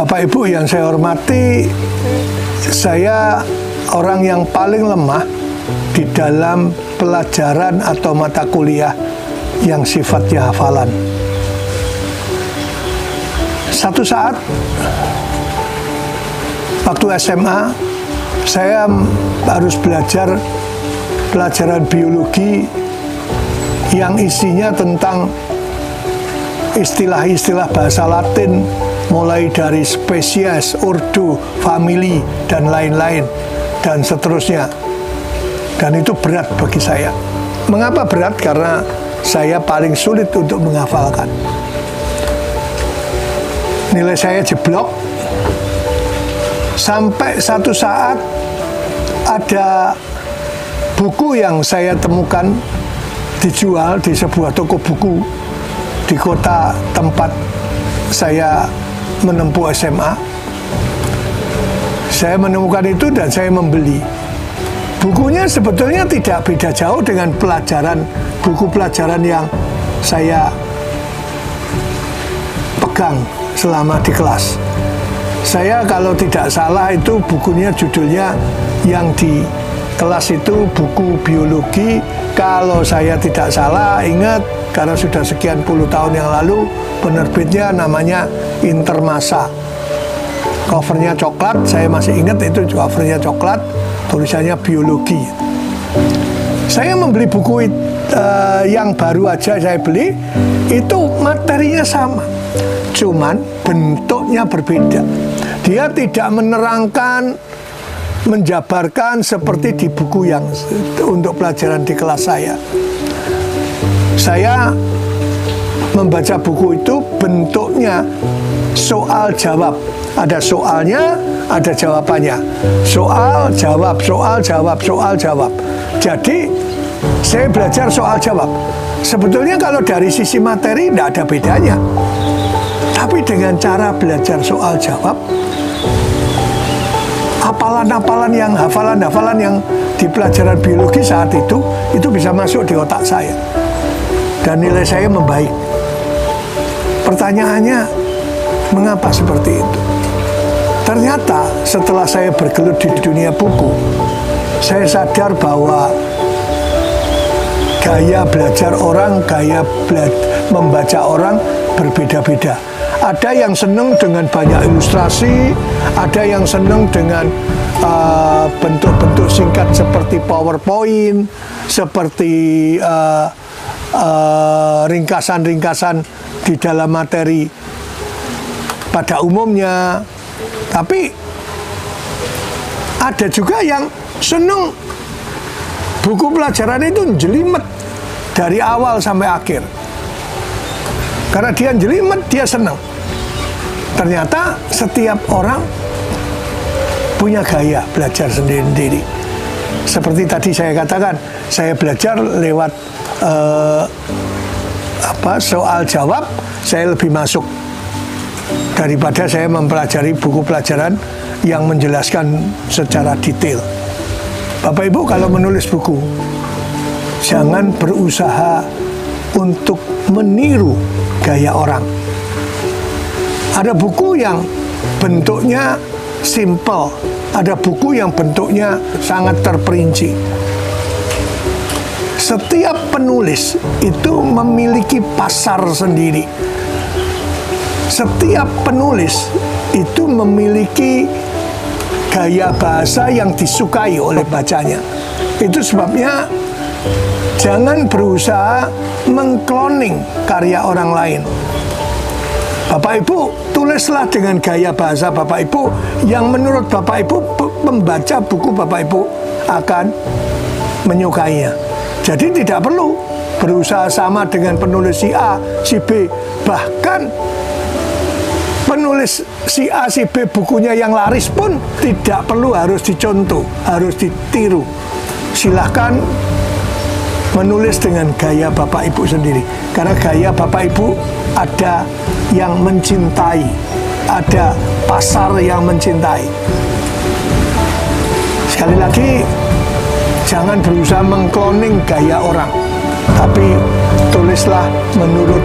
Bapak Ibu yang saya hormati, saya orang yang paling lemah di dalam pelajaran atau mata kuliah yang sifatnya hafalan. Satu saat waktu SMA, saya harus belajar pelajaran biologi yang isinya tentang istilah-istilah bahasa Latin, mulai dari spesies, ordo, famili, dan lain-lain, dan seterusnya. Dan itu berat bagi saya. Mengapa berat? Karena saya paling sulit untuk menghafalkan. Nilai saya jeblok. Sampai satu saat ada buku yang saya temukan dijual di sebuah toko buku di kota tempat saya menempuh SMA. Saya menemukan itu dan saya membeli. Bukunya sebetulnya tidak beda jauh dengan buku pelajaran yang saya pegang selama di kelas. Saya kalau tidak salah itu bukunya judulnya yang di kelas itu buku biologi. Kalau saya tidak salah ingat, karena sudah sekian puluh tahun yang lalu, penerbitnya namanya Intermasa. Covernya coklat, saya masih ingat itu covernya coklat, tulisannya biologi. Saya membeli buku yang baru aja saya beli, itu materinya sama, cuman bentuknya berbeda. Dia tidak menerangkan, menjabarkan seperti di buku yang untuk pelajaran di kelas saya. Saya membaca buku itu bentuknya soal jawab. Ada soalnya, ada jawabannya. Soal jawab, soal jawab, soal jawab. Jadi saya belajar soal jawab. Sebetulnya kalau dari sisi materi tidak ada bedanya. Tapi dengan cara belajar soal jawab, hafalan-hafalan yang di pelajaran biologi saat itu bisa masuk di otak saya. Dan nilai saya membaik. Pertanyaannya, mengapa seperti itu? Ternyata setelah saya bergelut di dunia buku, saya sadar bahwa gaya belajar orang, membaca orang berbeda-beda. Ada yang senang dengan banyak ilustrasi, ada yang senang dengan bentuk-bentuk singkat seperti PowerPoint, seperti ringkasan-ringkasan di dalam materi pada umumnya. Tapi ada juga yang senang buku pelajaran itu jelimet dari awal sampai akhir. Karena dia jelimet, dia senang. Ternyata setiap orang punya gaya belajar sendiri-sendiri. Seperti tadi saya katakan, saya belajar lewat soal jawab, saya lebih masuk daripada saya mempelajari buku pelajaran yang menjelaskan secara detail. Bapak Ibu kalau menulis buku, jangan berusaha untuk meniru gaya orang. Ada buku yang bentuknya simple, ada buku yang bentuknya sangat terperinci. Setiap penulis itu memiliki pasar sendiri. Setiap penulis itu memiliki gaya bahasa yang disukai oleh bacanya. Itu sebabnya jangan berusaha mengkloning karya orang lain. Bapak Ibu, tulislah dengan gaya bahasa Bapak Ibu yang menurut Bapak Ibu membaca buku Bapak Ibu akan menyukainya. Jadi tidak perlu berusaha sama dengan penulis si A, si B. Bahkan penulis si A, si B bukunya yang laris pun tidak perlu harus dicontoh, harus ditiru. Silahkan menulis dengan gaya Bapak Ibu sendiri. Karena gaya Bapak Ibu ada yang mencintai, ada pasar yang mencintai. Sekali lagi, jangan berusaha mengkloning gaya orang, tapi tulislah menurut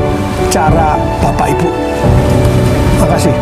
cara Bapak Ibu. Terima kasih.